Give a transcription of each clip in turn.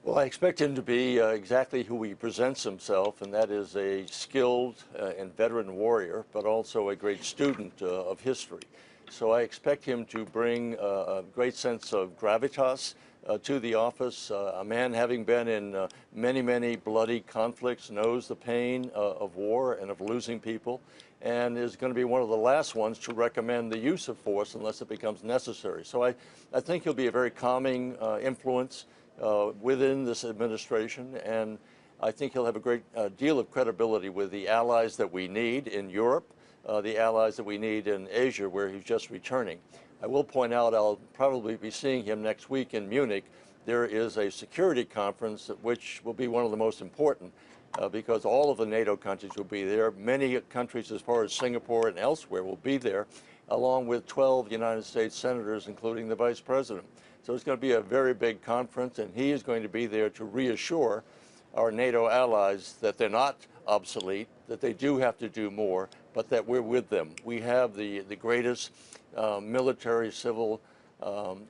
Well, I expect him to be exactly who he presents himself, and that is a skilled and veteran warrior, but also a great student of history. So I expect him to bring a great sense of gravitas to the office. A man having been in many, many bloody conflicts knows the pain of war and of losing people, and is going to be one of the last ones to recommend the use of force unless it becomes necessary. So I think he'll be a very calming influence within this administration, and I think he'll have a great deal of credibility with the allies that we need in Europe, the allies that we need in Asia, where he's just returning. I will point out I'll probably be seeing him next week in Munich. There is a security conference which will be one of the most important because all of the NATO countries will be there. Many countries as far as Singapore and elsewhere will be there, along with 12 United States senators, including the Vice President. So it's going to be a very big conference, and he is going to be there to reassure our NATO allies that they're not obsolete, that they do have to do more, but that we're with them. We have the greatest military civil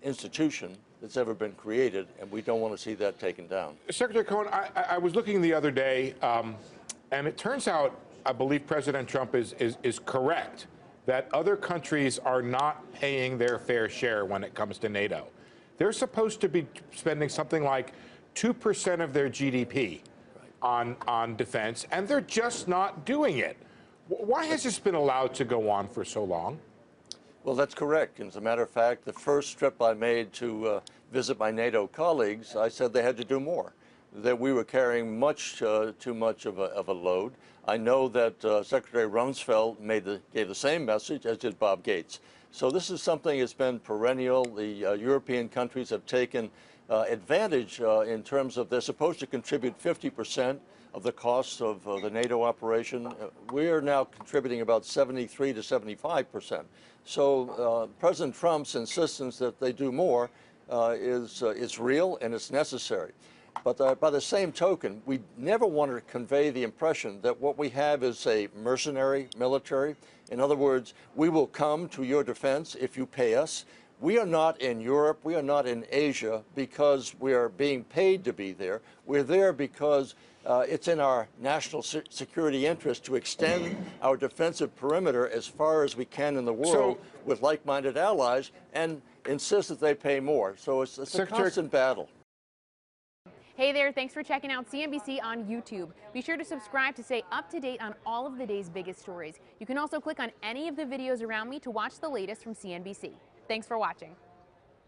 institution that's ever been created, and we don't want to see that taken down. Secretary Cohen, I was looking the other day, and it turns out, I believe President Trump is correct that other countries are not paying their fair share when it comes to NATO. They're supposed to be spending something like 2% of their GDP on defense, and they're just not doing it. Why has this been allowed to go on for so long? Well, that's correct. As a matter of fact, the first trip I made to visit my NATO colleagues, I said they had to do more, that we were carrying much too much of a load. I know that Secretary Rumsfeld gave the same message, as did Bob Gates. So this is something that's been perennial. The European countries have taken advantage in terms of they're supposed to contribute 50% of the costs of the NATO operation. We are now contributing about 73 to 75%. So President Trump's insistence that they do more is real and it's necessary. But by the same token, we never want to convey the impression that what we have is a mercenary military. In other words, we will come to your defense if you pay us. We are not in Europe, we are not in Asia because we are being paid to be there. We're there because it's in our national security interest to extend our defensive perimeter as far as we can in the world with like-minded allies and insist that they pay more. So it's a constant battle. Hey there, thanks for checking out CNBC on YouTube. Be sure to subscribe to stay up to date on all of the day's biggest stories. You can also click on any of the videos around me to watch the latest from CNBC. Thanks for watching.